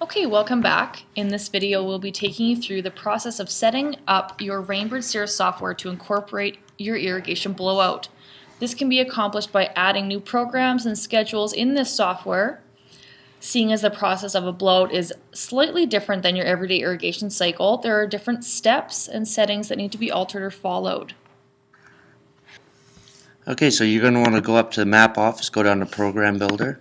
Okay, welcome back. In this video, we'll be taking you through the process of setting up your Rainbird Cirrus software to incorporate your irrigation blowout. This can be accomplished by adding new programs and schedules in this software. Seeing as the process of a blowout is slightly different than your everyday irrigation cycle, there are different steps and settings that need to be altered or followed. Okay, so you're going to want to go up to the map office, go down to Program Builder,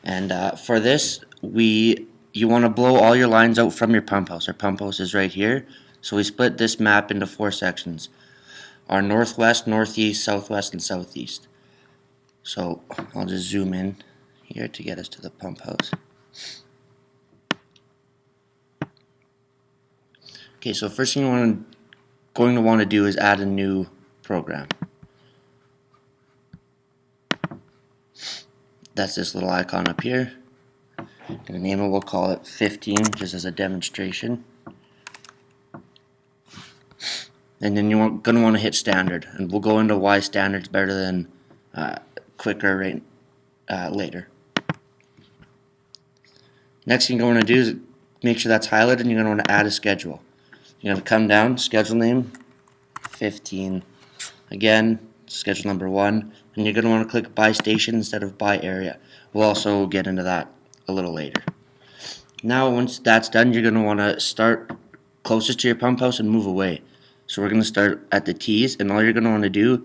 and for this, you want to blow all your lines out from your pump house. Our pump house is right here, so we split this map into 4 sections: our northwest, northeast, southwest, and southeast. So I'll just zoom in here to get us to the pump house. Okay, so first thing you're going to want to do is add a new program. That's this little icon up here. And the name we'll call it 15 just as a demonstration. And then you're going to want to hit standard, and we'll go into why standard's better than quicker later. Next thing you're going to do is make sure that's highlighted, and you're going to want to add a schedule. You're going to come down, schedule name 15. Again, schedule number 1, and you're going to want to click by station instead of by area. We'll also get into that a little later. Now once that's done, you're going to want to start closest to your pump house and move away. So we're going to start at the T's, and all you're going to want to do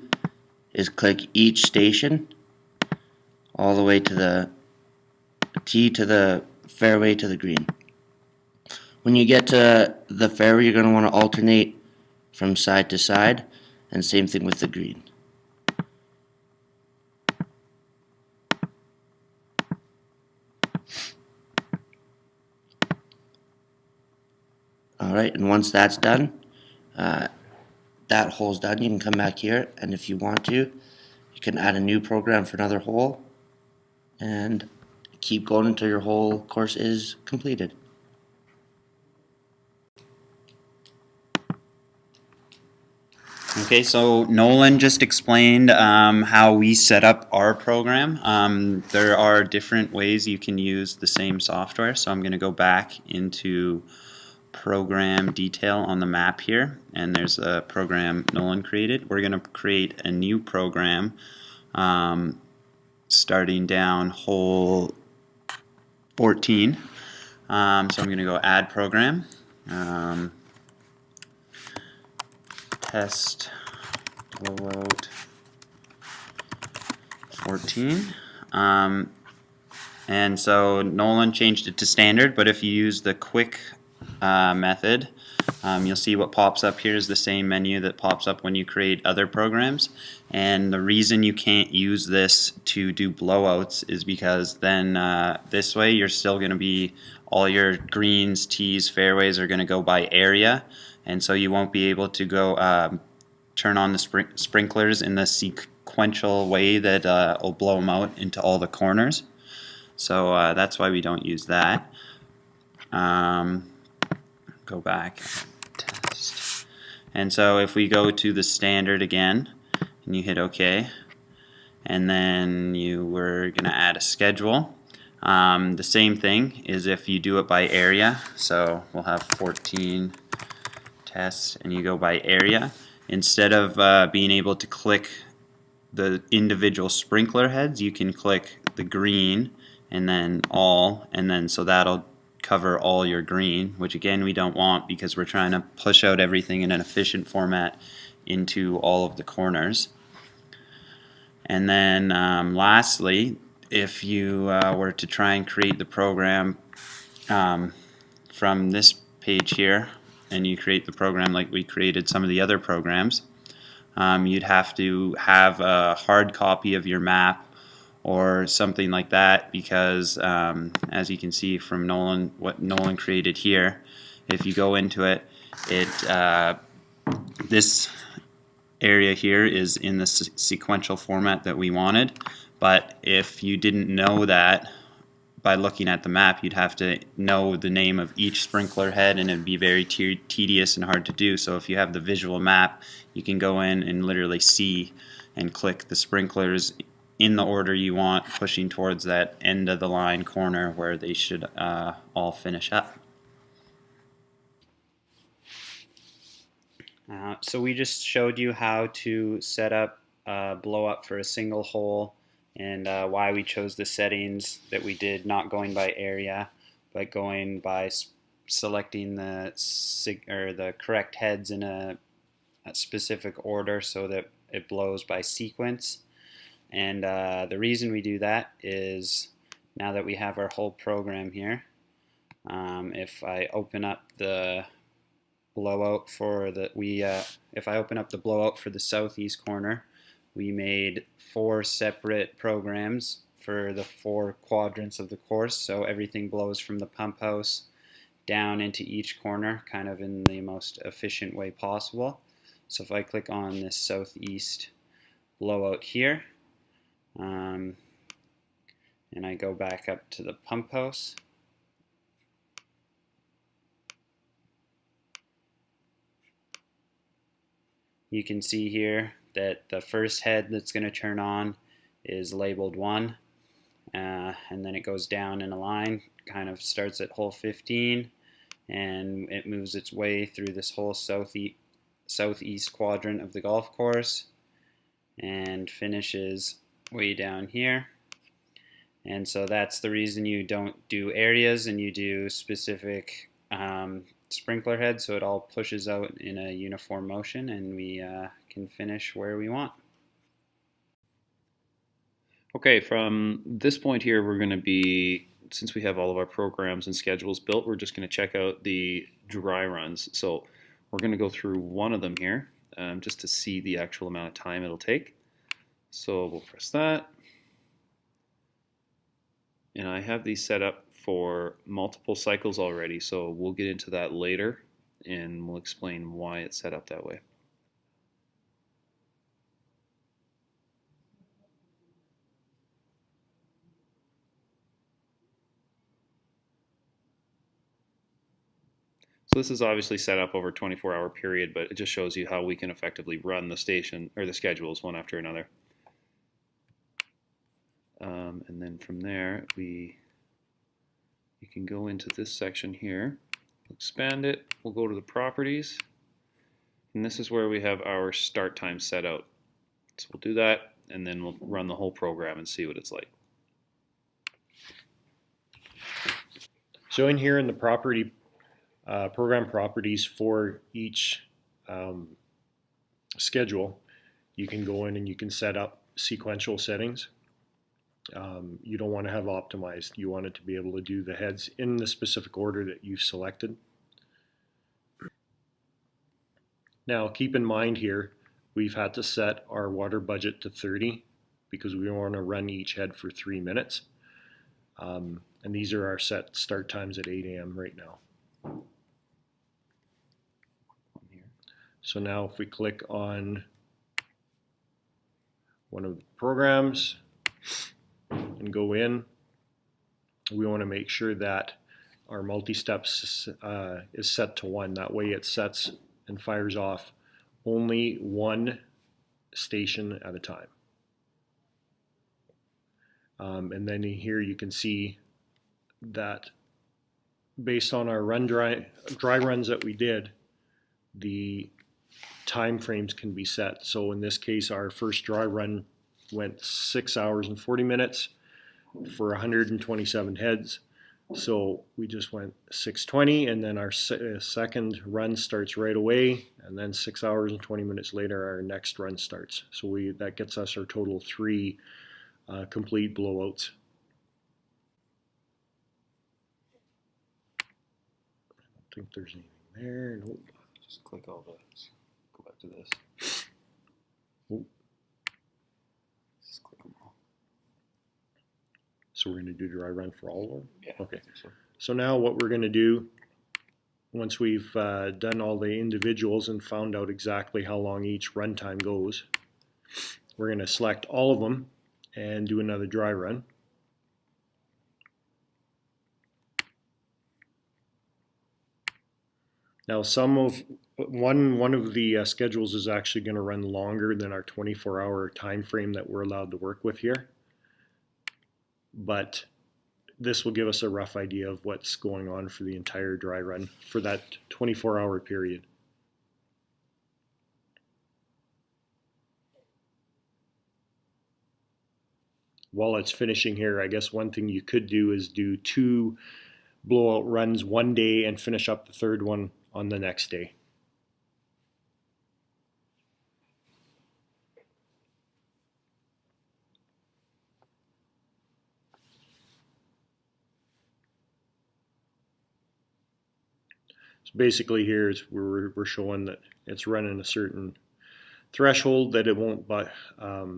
is click each station all the way to the T to the fairway to the green. When you get to the fairway, you're going to want to alternate from side to side, and same thing with the green. Alright, and once that's done, that hole's done, you can come back here, and if you want to, you can add a new program for another hole, and keep going until your whole course is completed. Okay, so Nolan just explained how we set up our program. There are different ways you can use the same software, so I'm going to go back into program detail on the map here, and there's a program Nolan created. We're going to create a new program starting down hole 14. So I'm going to go add program. Test blowout 14. And so Nolan changed it to standard, but if you use the quick method, you'll see what pops up here is the same menu that pops up when you create other programs. And the reason you can't use this to do blowouts is because then this way you're still going to be, all your greens, tees, fairways are going to go by area, and so you won't be able to go turn on the sprinklers in the sequential way that will blow them out into all the corners. So that's why we don't use that. Go back and test. And so if we go to the standard again and you hit OK, and then you were going to add a schedule. The same thing is if you do it by area. So we'll have 14 tests, and you go by area. Instead of being able to click the individual sprinkler heads, you can click the green and then all, and then so that'll cover all your green, which again we don't want because we're trying to push out everything in an efficient format into all of the corners. And then lastly, if you were to try and create the program from this page here, and you create the program like we created some of the other programs, you'd have to have a hard copy of your map or something like that, because as you can see from Nolan, what Nolan created here, if you go into it, this area here is in the sequential format that we wanted, but if you didn't know that by looking at the map, you'd have to know the name of each sprinkler head, and it'd be very tedious and hard to do. So if you have the visual map, you can go in and literally see and click the sprinklers in the order you want, pushing towards that end of the line corner where they should all finish up. So we just showed you how to set up blow up for a single hole, and why we chose the settings that we did, not going by area, but going by selecting the correct heads in a specific order so that it blows by sequence. And the reason we do that is, now that we have our whole program here, if I open up the blowout for if I open up the blowout for the southeast corner, we made 4 separate programs for the 4 quadrants of the course, so everything blows from the pump house down into each corner, kind of in the most efficient way possible. So if I click on this southeast blowout here, and I go back up to the pump house, you can see here that the first head that's going to turn on is labeled 1, and then it goes down in a line, kind of starts at hole 15, and it moves its way through this whole southeast quadrant of the golf course and finishes way down here. And so that's the reason you don't do areas and you do specific sprinkler head, so it all pushes out in a uniform motion and we can finish where we want. Okay, from this point here, we're going to be, since we have all of our programs and schedules built, we're just going to check out the dry runs. So we're going to go through one of them here just to see the actual amount of time it'll take. So we'll press that. And I have these set up for multiple cycles already, so we'll get into that later and we'll explain why it's set up that way. So this is obviously set up over a 24-hour period, but it just shows you how we can effectively run the station or the schedules one after another. And then from there, you can go into this section here, expand it, we'll go to the properties, and this is where we have our start time set out. So we'll do that, and then we'll run the whole program and see what it's like. So in here in the property program properties for each schedule, you can go in and you can set up sequential settings. You don't want to have optimized. You want it to be able to do the heads in the specific order that you've selected. Now keep in mind here, we've had to set our water budget to 30 because we want to run each head for 3 minutes. And these are our set start times at 8 a.m. right now. So now if we click on one of the programs and go in, we want to make sure that our multi-steps is set to 1. That way it sets and fires off only one station at a time. And then here you can see that based on our dry runs that we did, the time frames can be set. So in this case, our first dry run went 6 hours and 40 minutes for 127 heads. So we just went 6:20, and then our second run starts right away, and then 6 hours and 20 minutes later, our next run starts. So that gets us our total 3 complete blowouts. I don't think there's anything there. Nope. Just click all those. Go back to this. Oh. Just click them all. So we're going to do dry run for all of them? Yeah. Okay. So now what we're going to do, once we've done all the individuals and found out exactly how long each run time goes, we're going to select all of them and do another dry run. Now some of one of the schedules is actually going to run longer than our 24-hour time frame that we're allowed to work with here. But this will give us a rough idea of what's going on for the entire dry run for that 24-hour period. While it's finishing here, I guess one thing you could do is do 2 blowout runs one day and finish up the third one on the next day. So basically here is we're showing that it's running a certain threshold that it won't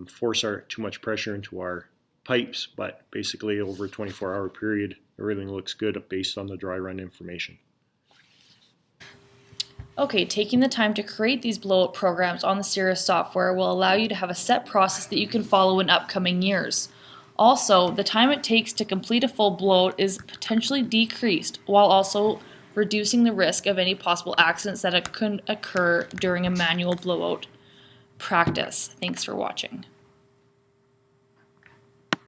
force too much pressure into our pipes, but basically over a 24-hour period everything looks good based on the dry run information. Okay, taking the time to create these blowout programs on the Cirrus software will allow you to have a set process that you can follow in upcoming years. Also, the time it takes to complete a full blowout is potentially decreased, while also reducing the risk of any possible accidents that could occur during a manual blowout practice. Thanks for watching.